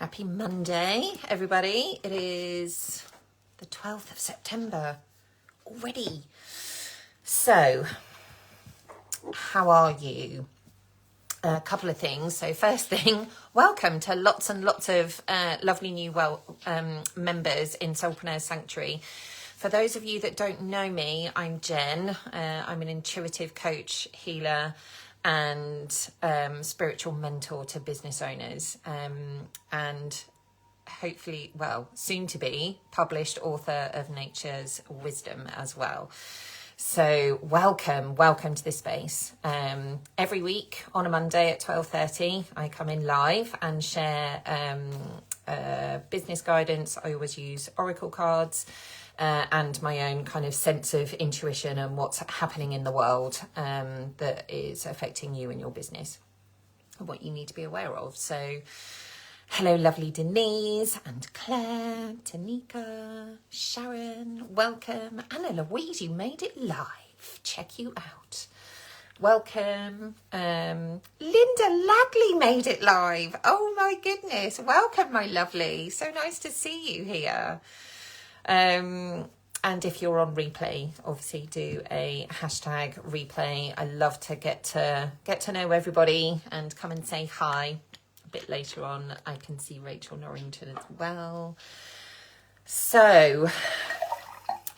Happy Monday, everybody. It is the 12th of September already. So, how are you? A couple of things. So first thing, welcome to lots and lots of lovely new members in Soulpreneur Sanctuary. For those of you that don't know me, I'm Jen. I'm an intuitive coach, healer, and spiritual mentor to business owners, and hopefully, well, soon to be published author of Nature's Wisdom as well. So welcome to this space. Every week on a Monday at 12:30, I come in live and share business guidance. I always use oracle cards and my own kind of sense of intuition and what's happening in the world that is affecting you and your business and what you need to be aware of. So hello, lovely Denise and Claire, Tanika, Sharon, welcome. Anna Louise, you made it live. Check you out. Welcome. Linda Lagley made it live. Oh my goodness. Welcome, my lovely. So nice to see you here. And if you're on replay, obviously do a hashtag replay. I love to get to know everybody and come and say hi. A bit later on, I can see Rachel Norrington as well. So,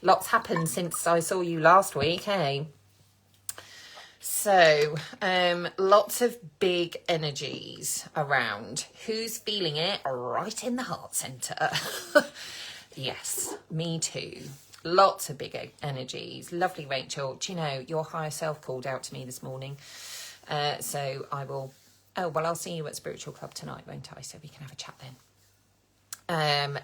lots happened since I saw you last week, hey? So, lots of big energies around. Who's feeling it? Right in the heart centre. Yes, me too. Lots of big energies. Lovely, Rachel. Do you know, your higher self called out to me this morning. So I will... Oh, well, I'll see you at Spiritual Club tonight, won't I? So we can have a chat then.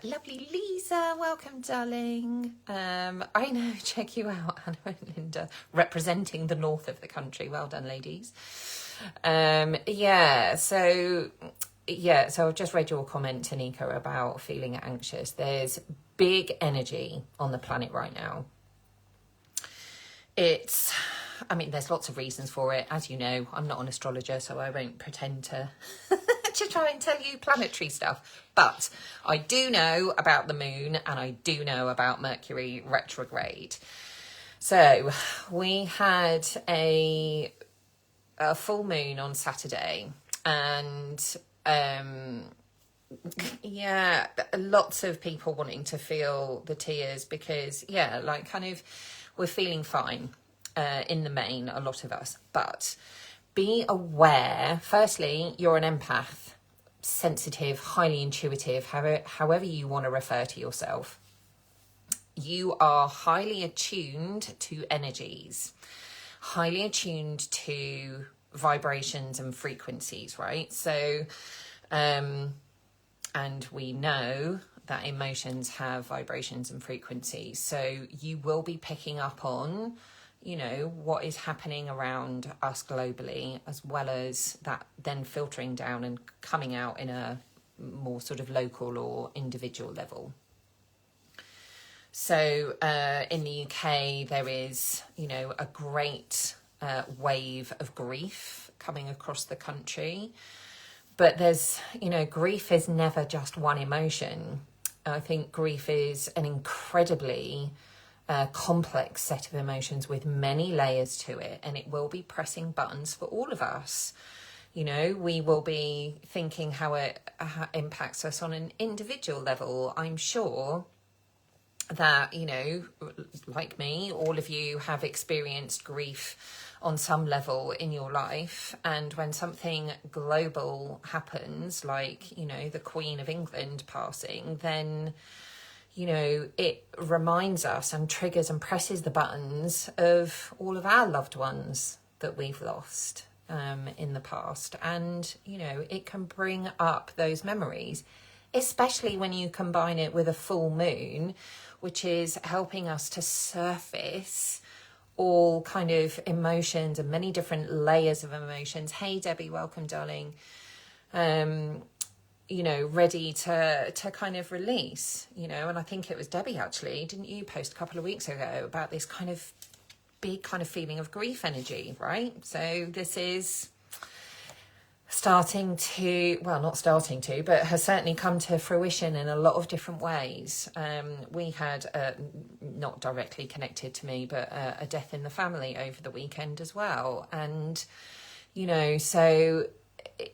Lovely Lisa, welcome, darling. I know, check you out, Anna and Linda, representing the north of the country. Well done, ladies. So I've just read your comment, Tanika, about feeling anxious. There's big energy on the planet right now. There's lots of reasons for it. As you know, I'm not an astrologer, so I won't pretend to to try and tell you planetary stuff. But I do know about the moon, and I do know about Mercury retrograde. So we had a full moon on Saturday, and lots of people wanting to feel the tears because we're feeling fine in the main, a lot of us. But be aware, firstly, you're an empath, sensitive, highly intuitive, however you want to refer to yourself. You are highly attuned to energies, highly attuned to vibrations and frequencies, right? So and we know that emotions have vibrations and frequencies. So you will be picking up on, what is happening around us globally, as well as that then filtering down and coming out in a more sort of local or individual level. So in the UK, there is, a great wave of grief coming across the country. But there's, grief is never just one emotion. I think grief is an incredibly complex set of emotions with many layers to it, and it will be pressing buttons for all of us. We will be thinking how it impacts us on an individual level. I'm sure that, like me, all of you have experienced grief on some level in your life, and when something global happens, like the Queen of England passing, then it reminds us and triggers and presses the buttons of all of our loved ones that we've lost in the past, and it can bring up those memories, especially when you combine it with a full moon, which is helping us to surface all kind of emotions and many different layers of emotions. Hey, Debbie, welcome, darling. Ready to kind of release, and I think it was Debbie, actually, didn't you post a couple of weeks ago about this kind of big kind of feeling of grief energy, right? So this is starting to, well, not starting to, but has certainly come to fruition in a lot of different ways. We had, not directly connected to me, but a death in the family over the weekend as well. And, you know, so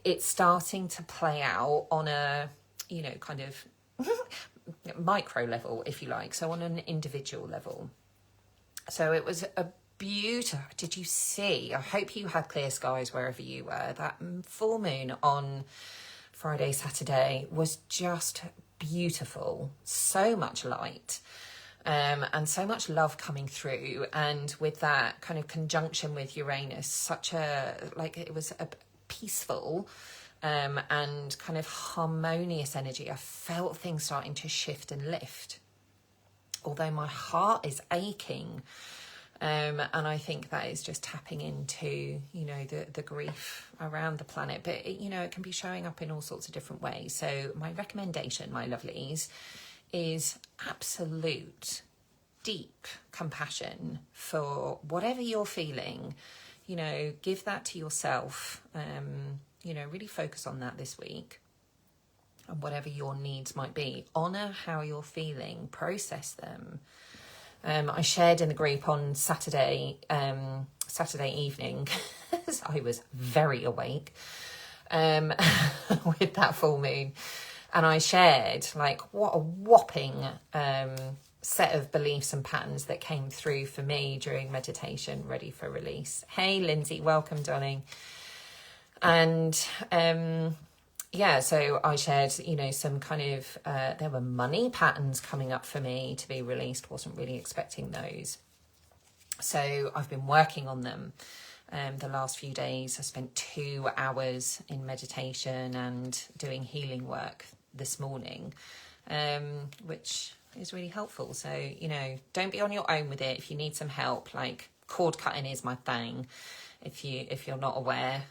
it's starting to play out on a, you know, kind of micro level, if you like, so on an individual level. So it was a beautiful, did you see, I hope you had clear skies wherever you were. That full moon on Friday, Saturday was just beautiful. So much light, and so much love coming through. And with that kind of conjunction with Uranus, such a, like, it was a peaceful and kind of harmonious energy. I felt things starting to shift and lift, although my heart is aching. And I think that is just tapping into, you know, the grief around the planet. But, you know, it can be showing up in all sorts of different ways. So my recommendation, my lovelies, is absolute deep compassion for whatever you're feeling. You know, give that to yourself. You know, really focus on that this week. And whatever your needs might be, honour how you're feeling, process them. I shared in the group on Saturday evening, as I was very awake with that full moon. And I shared, like, what a whopping set of beliefs and patterns that came through for me during meditation, ready for release. Hey, Lindsay, welcome, darling. And yeah, so I shared, you know, some kind of, there were money patterns coming up for me to be released. Wasn't really expecting those. So I've been working on them the last few days. I spent 2 hours in meditation and doing healing work this morning, which is really helpful. So, you know, don't be on your own with it. If you need some help, like, cord cutting is my thing. If you're not aware,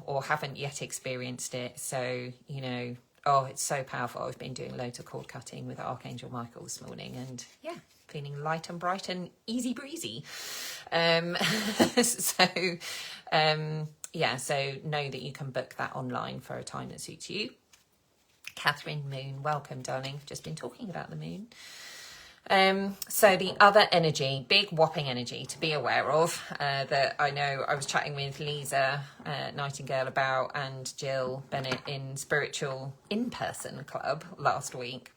or haven't yet experienced it. So, you know, oh, it's so powerful. I've been doing loads of cord cutting with Archangel Michael this morning, and yeah, feeling light and bright and easy breezy. So know that you can book that online for a time that suits you. Catherine Moon, welcome, darling. Just been talking about the moon. So the other energy, big whopping energy to be aware of, that I know I was chatting with Lisa Nightingale about, and Jill Bennett in Spiritual In-Person Club last week,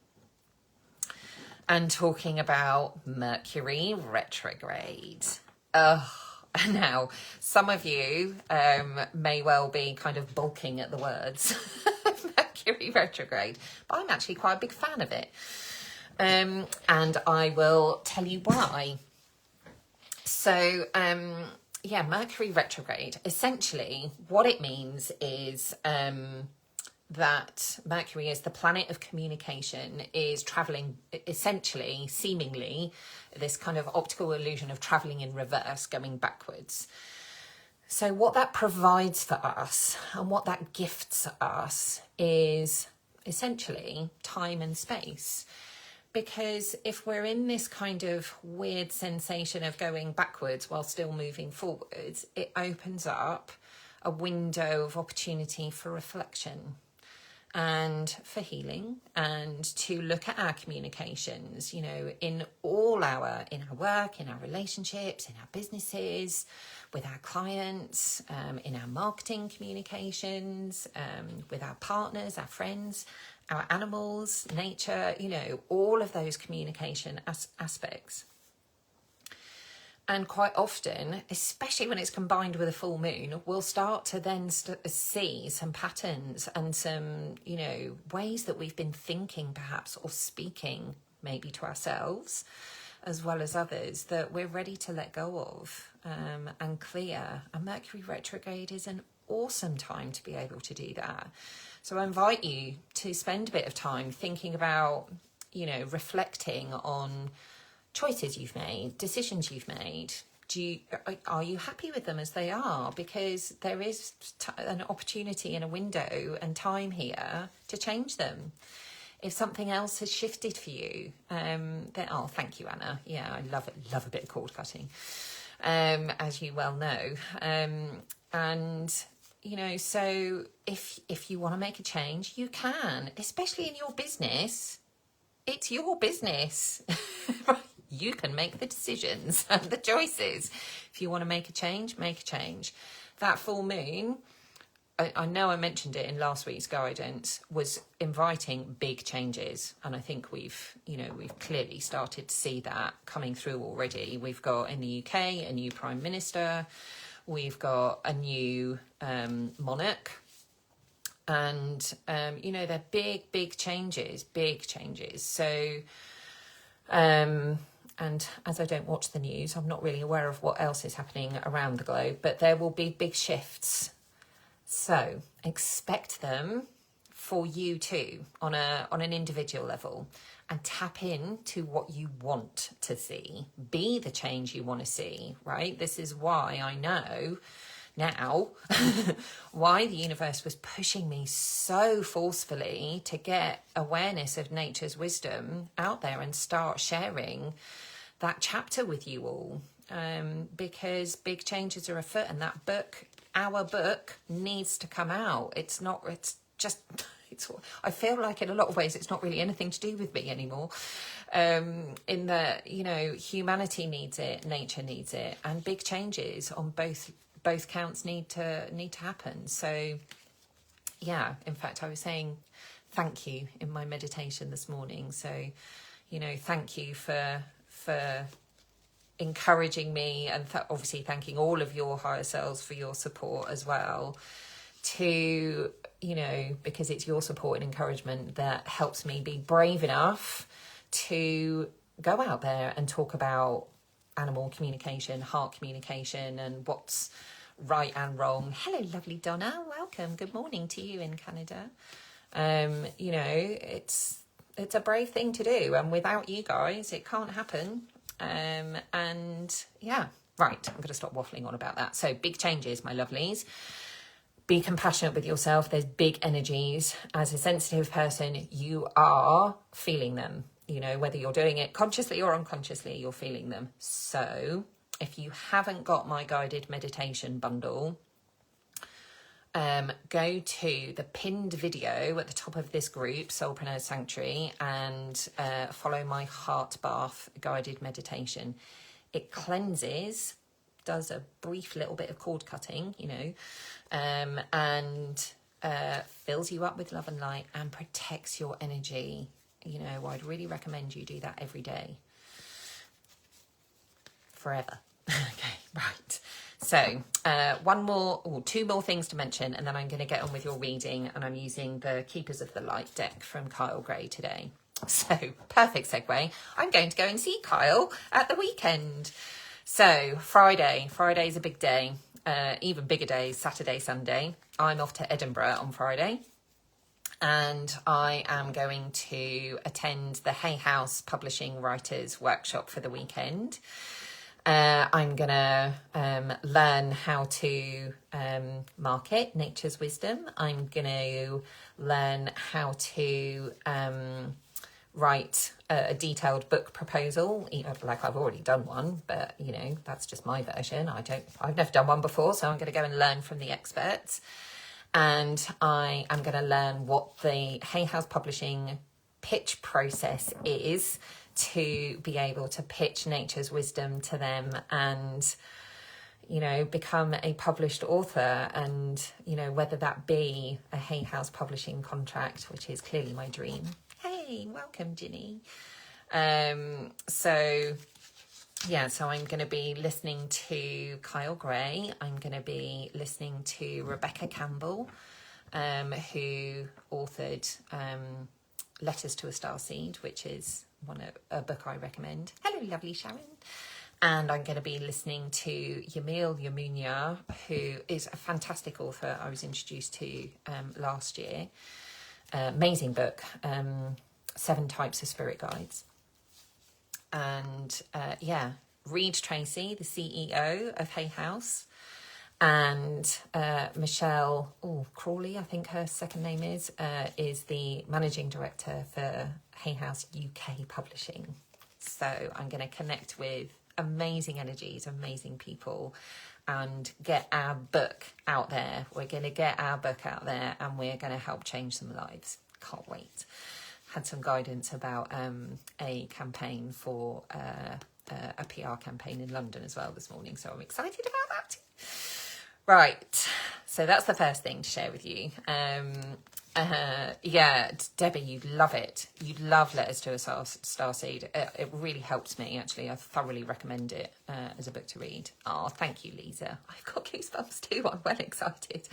and talking about Mercury retrograde. Now, some of you may well be kind of balking at the words Mercury retrograde, but I'm actually quite a big fan of it. And I will tell you why. So, yeah, Mercury retrograde, essentially what it means is that Mercury is the planet of communication, is travelling, essentially, seemingly, this kind of optical illusion of travelling in reverse, going backwards. So what that provides for us and what that gifts us is essentially time and space. Because if we're in this kind of weird sensation of going backwards while still moving forwards, it opens up a window of opportunity for reflection and for healing, and to look at our communications, you know, in our work, in our relationships, in our businesses, with our clients, in our marketing communications, with our partners, our friends, our animals, nature, you know, all of those communication aspects. And quite often, especially when it's combined with a full moon, we'll start to then see some patterns and some, you know, ways that we've been thinking perhaps, or speaking maybe to ourselves as well as others, that we're ready to let go of and clear. And Mercury retrograde is an awesome time to be able to do that. So I invite you to spend a bit of time thinking about, you know, reflecting on choices you've made, decisions you've made. Are you happy with them as they are? Because there is an opportunity and a window and time here to change them. If something else has shifted for you, then, oh, thank you, Anna. Yeah, I love it. Love a bit of cord cutting, as you well know. And so if you want to make a change, you can, especially in your business. It's your business. You can make the decisions and the choices. If you want to make a change, make a change. That full moon, I know I mentioned it in last week's guidance, was inviting big changes. And I think we've clearly started to see that coming through already. We've got in the UK a new Prime Minister. We've got a new monarch. And, they're big changes. So, and as I don't watch the news, I'm not really aware of what else is happening around the globe, but there will be big shifts. So expect them for you too on an individual level, and tap into what you want to see. Be the change you want to see, right? This is why I know now why the universe was pushing me so forcefully to get awareness of nature's wisdom out there and start sharing that chapter with you all, because big changes are afoot, and that book, our book, needs to come out. I feel like in a lot of ways it's not really anything to do with me anymore, in that humanity needs it, nature needs it, and big changes on both counts need to happen. So yeah, in fact, I was saying thank you in my meditation this morning. So thank you for encouraging me, and obviously thanking all of your higher selves for your support as well, to because it's your support and encouragement that helps me be brave enough to go out there and talk about animal communication, heart communication, and what's right and wrong. Hello, lovely Donna. Welcome. Good morning to you in Canada. It's a brave thing to do, and without you guys, it can't happen. And yeah, right. I'm going to stop waffling on about that. So big changes, my lovelies. Be compassionate with yourself. There's big energies. As a sensitive person, you are feeling them. Whether you're doing it consciously or unconsciously, you're feeling them. So if you haven't got my guided meditation bundle, go to the pinned video at the top of this group, Soulpreneur Sanctuary, and follow my heart bath guided meditation. It cleanses, does a brief little bit of cord cutting, and fills you up with love and light and protects your energy. I'd really recommend you do that every day. Forever. Okay, right. So two more things to mention, and then I'm going to get on with your reading, and I'm using the Keepers of the Light deck from Kyle Gray today. So perfect segue. I'm going to go and see Kyle at the weekend. So Friday's a big day. Even bigger days, Saturday, Sunday. I'm off to Edinburgh on Friday, and I am going to attend the Hay House Publishing Writers Workshop for the weekend. I'm going to learn how to market nature's wisdom. I'm going to learn how to write a detailed book proposal. Like, I've already done one, but that's just my version. I've never done one before, so I'm going to go and learn from the experts. And I am going to learn what the Hay House Publishing pitch process is, to be able to pitch nature's wisdom to them and, become a published author, and, whether that be a Hay House publishing contract, which is clearly my dream. Hey, welcome, Ginny. So I'm going to be listening to Kyle Gray. I'm going to be listening to Rebecca Campbell, who authored Letters to a Starseed, which is a book I recommend. Hello, lovely Sharon. And I'm going to be listening to Yamil Yamunya, who is a fantastic author I was introduced to last year. Amazing book, 7 Types of Spirit Guides. And Reed Tracy, the CEO of Hay House, and Michelle Crawley, I think her second name is the managing director for Hay House UK Publishing. So I'm going to connect with amazing energies, amazing people, and get our book out there. We're going to get our book out there and we're going to help change some lives. Can't wait. Had some guidance about a campaign for a PR campaign in London as well this morning, so I'm excited about that too. Right, so that's the first thing to share with you. Yeah, Debbie, you'd love it. You'd love Letters to a Starseed. It really helps me, actually. I thoroughly recommend it as a book to read. Oh, thank you, Lisa. I've got goosebumps too. I'm well excited.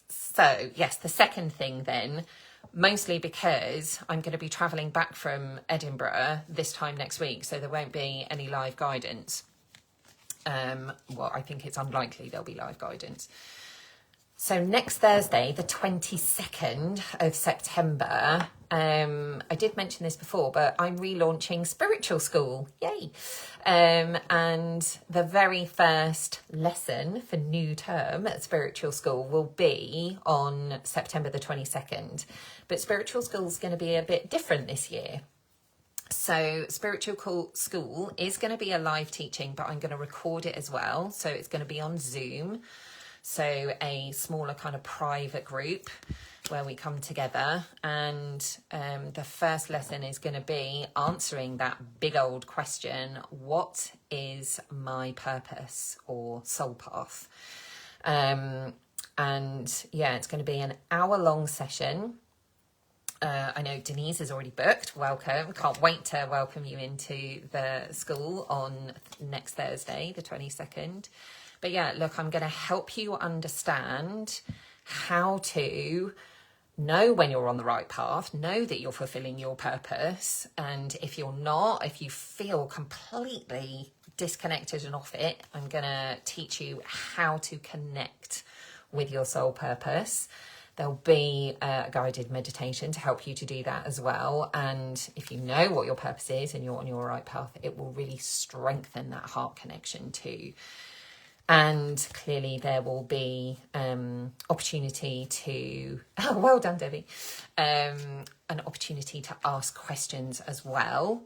So, yes, the second thing then, mostly because I'm going to be travelling back from Edinburgh this time next week, so there won't be any live guidance. Well, I think it's unlikely there'll be live guidance. So next Thursday, the 22nd of September, I did mention this before, but I'm relaunching Spiritual School. Yay! And the very first lesson for new term at Spiritual School will be on September the 22nd. But Spiritual School is going to be a bit different this year. So Spiritual School is going to be a live teaching, but I'm going to record it as well. So it's going to be on Zoom. So a smaller kind of private group where we come together, and the first lesson is going to be answering that big old question, what is my purpose or soul path? And yeah, it's going to be an hour-long session. I know Denise has already booked. Welcome. Can't wait to welcome you into the school on next Thursday, the 22nd. But yeah, look, I'm going to help you understand how to know when you're on the right path, know that you're fulfilling your purpose. And if you're not, if you feel completely disconnected and off it, I'm going to teach you how to connect with your soul purpose. There'll be a guided meditation to help you to do that as well. And if you know what your purpose is and you're on your right path, it will really strengthen that heart connection too. And clearly there will be opportunity to, oh, well done, Debbie, an opportunity to ask questions as well.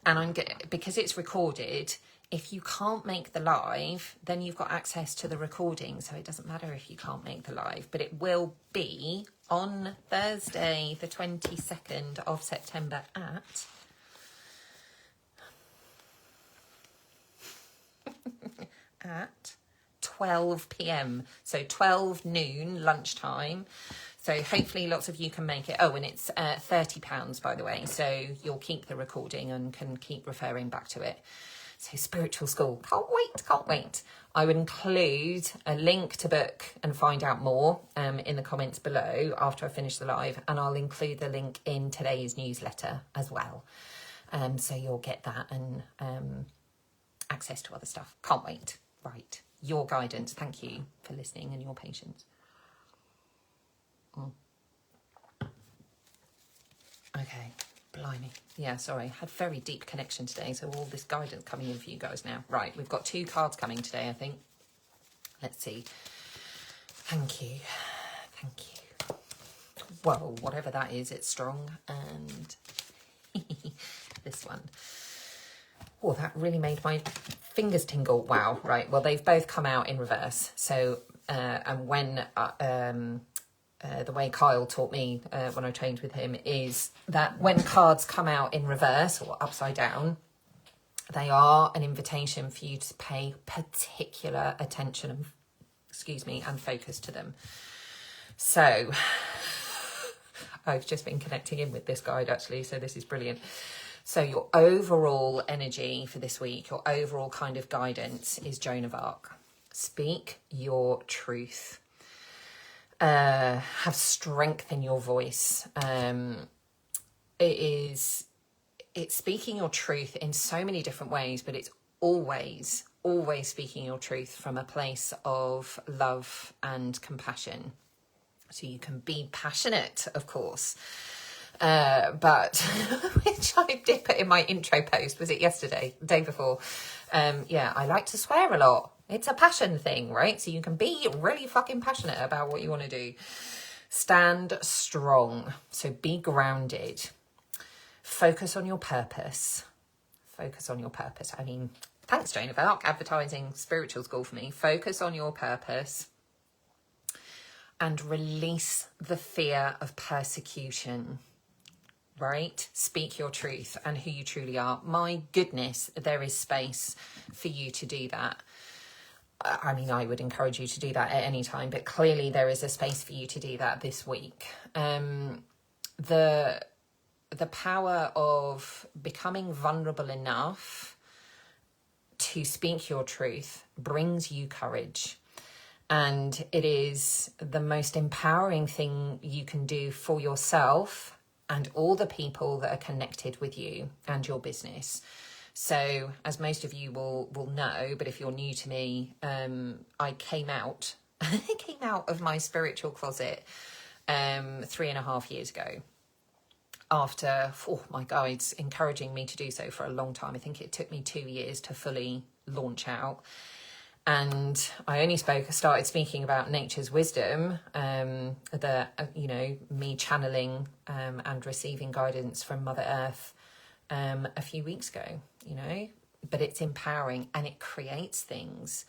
And because it's recorded, if you can't make the live, then you've got access to the recording. So it doesn't matter if you can't make the live, but it will be on Thursday, the 22nd of September at 12 p.m. So 12 noon lunchtime. So hopefully lots of you can make it. Oh, and it's £30, by the way. So you'll keep the recording and can keep referring back to it. So Spiritual School, can't wait, can't wait. I would include a link to book and find out more in the comments below after I finish the live. And I'll include the link in today's newsletter as well. So you'll get that and access to other stuff. Can't wait. Right, your guidance. Thank you for listening and your patience. Okay, blimey. Yeah, sorry, had very deep connection today, so all this guidance coming in for you guys now. Right, we've got 2 cards coming today, I think. Let's see. Thank you. Thank you. Whoa, whatever that is, it's strong. And this one. Oh, that really made my fingers tingle. Wow. Right. Well, they've both come out in reverse. So, and when the way Kyle taught me when I trained with him is that when cards come out in reverse or upside down, they are an invitation for you to pay particular attention, and focus to them. So I've just been connecting in with this guide actually, so this is brilliant. So your overall energy for this week, your overall kind of guidance is Joan of Arc. Speak your truth. Have strength in your voice. It's speaking your truth in so many different ways, but it's always speaking your truth from a place of love and compassion. So you can be passionate, of course. But which I did put in my intro post, was it yesterday, the day before? Yeah, I like to swear a lot. It's a passion thing, right? So you can be really fucking passionate about what you want to do. Stand strong. So be grounded. Focus on your purpose. Focus on your purpose. I mean, thanks, Joan of Arc, advertising spiritual school for me. Focus on your purpose and release the fear of persecution, right? Speak your truth and who you truly are. My goodness, there is space for you to do that. I mean, I would encourage you to do that at any time, but clearly there is a space for you to do that this week. The power of becoming vulnerable enough to speak your truth brings you courage. And it is the most empowering thing you can do for yourself and all the people that are connected with you and your business. So, as most of you will know, but if you're new to me, I came out of my spiritual closet 3.5 years ago. After, oh my guides encouraging me to do so for a long time. I think it took me 2 years to fully launch out. And I only started speaking about nature's wisdom, me channeling and receiving guidance from Mother Earth a few weeks ago, but it's empowering and it creates things.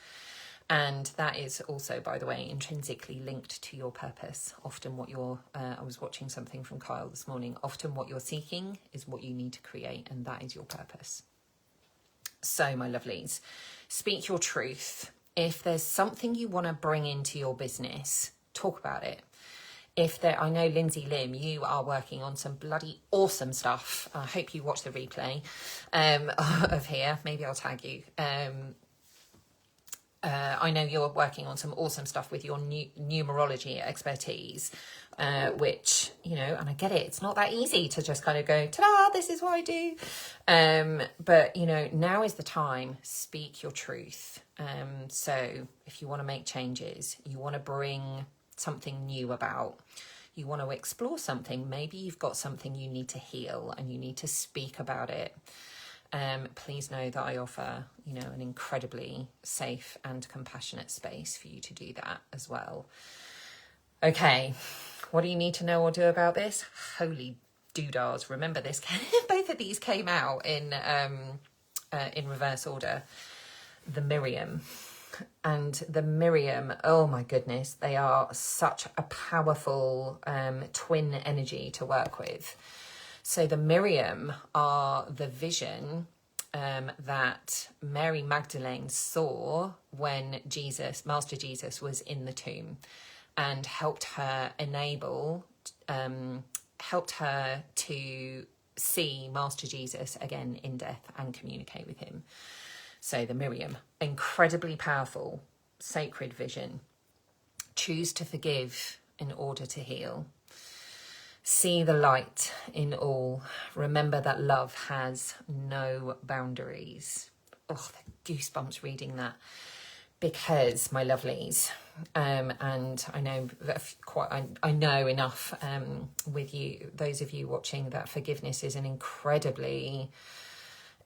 And that is also, by the way, intrinsically linked to your purpose. Often what I was watching something from Kyle this morning, often what you're seeking is what you need to create, and that is your purpose. So, my lovelies, speak your truth. If there's something you want to bring into your business, talk about it. I know Lindsay Lim, you are working on some bloody awesome stuff. I hope you watch the replay of here. Maybe I'll tag you. I know you're working on some awesome stuff with your numerology expertise, which, and I get it. It's not that easy to just kind of go, ta-da, this is what I do. But, now is the time. Speak your truth. So if you want to make changes, you want to bring something new about, you want to explore something, maybe you've got something you need to heal and you need to speak about it. Please know that I offer, an incredibly safe and compassionate space for you to do that as well. Okay, what do you need to know or do about this? Holy doodahs. Remember this, both of these came out in reverse order. The Miriam. And the Miriam, oh my goodness, they are such a powerful twin energy to work with. So the Miriam are the vision that Mary Magdalene saw when Master Jesus was in the tomb, and helped her to see Master Jesus again in death and communicate with him. So the Miriam, incredibly powerful, sacred vision. Choose to forgive in order to heal. See the light in all. Remember that love has no boundaries. Oh, the goosebumps reading that. Because, my lovelies, and I know I know enough with you, those of you watching, that forgiveness is an incredibly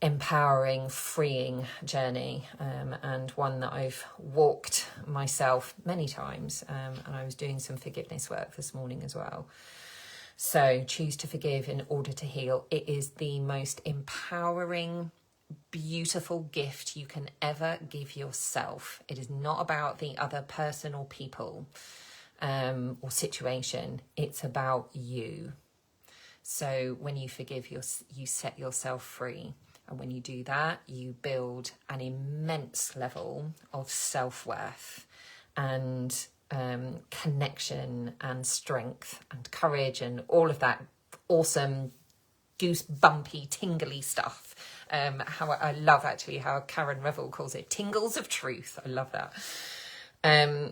empowering, freeing journey, and one that I've walked myself many times, and I was doing some forgiveness work this morning as well. So choose to forgive in order to heal. It is the most empowering, beautiful gift you can ever give yourself. It is not about the other person or people or situation. It's about you. So when you forgive, you set yourself free. And when you do that, you build an immense level of self-worth and connection and strength and courage and all of that awesome goosebumpy tingly stuff. How I love actually how Karen Revel calls it tingles of truth. I love that.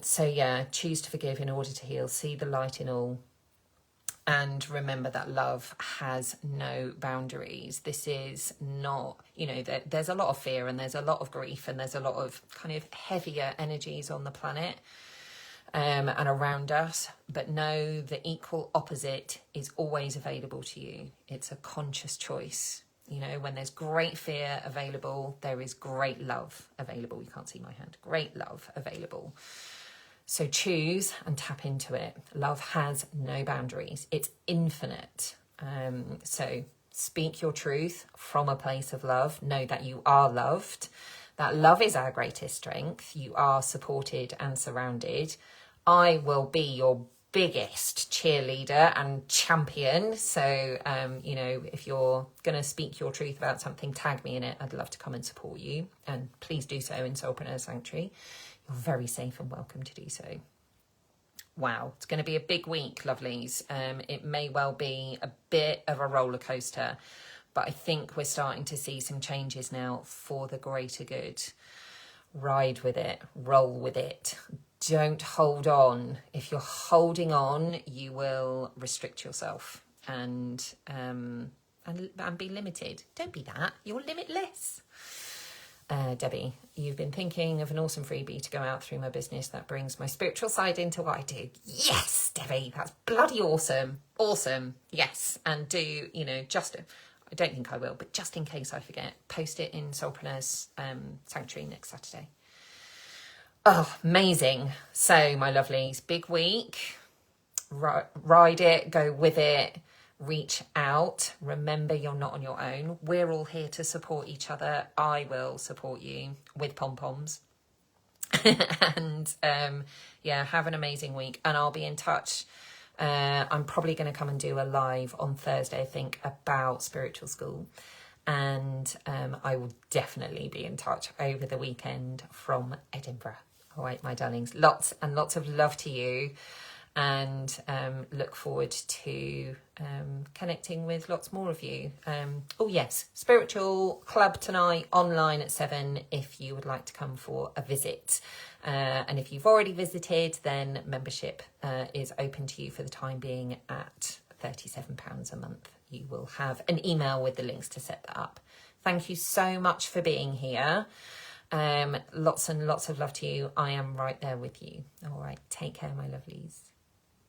So yeah, choose to forgive in order to heal. See the light in all. And remember that love has no boundaries. This is not, there's a lot of fear and there's a lot of grief and there's a lot of kind of heavier energies on the planet and around us. But know the equal opposite is always available to you. It's a conscious choice. When there's great fear available, there is great love available. You can't see my hand. Great love available. So choose and tap into it. Love has no boundaries. It's infinite. So speak your truth from a place of love. Know that you are loved. That love is our greatest strength. You are supported and surrounded. I will be your biggest cheerleader and champion. So, you know, if you're going to speak your truth about something, tag me in it. I'd love to come and support you. And please do so in Soulpreneur Sanctuary. You're very safe and welcome to do so. Wow, it's going to be a big week, lovelies. It may well be a bit of a roller coaster, but I think we're starting to see some changes now for the greater good. Ride with it, roll with it. Don't hold on. If you're holding on, you will restrict yourself and be limited. Don't be that. You're limitless. Debbie, you've been thinking of an awesome freebie to go out through my business that brings my spiritual side into what I do. Yes, Debbie, that's bloody awesome. Awesome. Yes. And do, you know, I don't think I will, but just in case I forget, post it in Soulpreneur's Sanctuary next Saturday. Oh, amazing. So, my lovelies, big week. Ride it, go with it, reach out. Remember, you're not on your own. We're all here to support each other. I will support you with pom-poms. And yeah, have an amazing week. And I'll be in touch. I'm probably going to come and do a live on Thursday, I think, about spiritual school. And I will definitely be in touch over the weekend from Edinburgh. All right, my darlings, lots and lots of love to you, and look forward to connecting with lots more of you. Oh yes, spiritual club tonight online at 7 if you would like to come for a visit. And if you've already visited, then membership is open to you for the time being at £37 a month. You will have an email with the links to set that up. Thank you so much for being here. Lots and lots of love to you. I am right there with you. All right. Take care, my lovelies.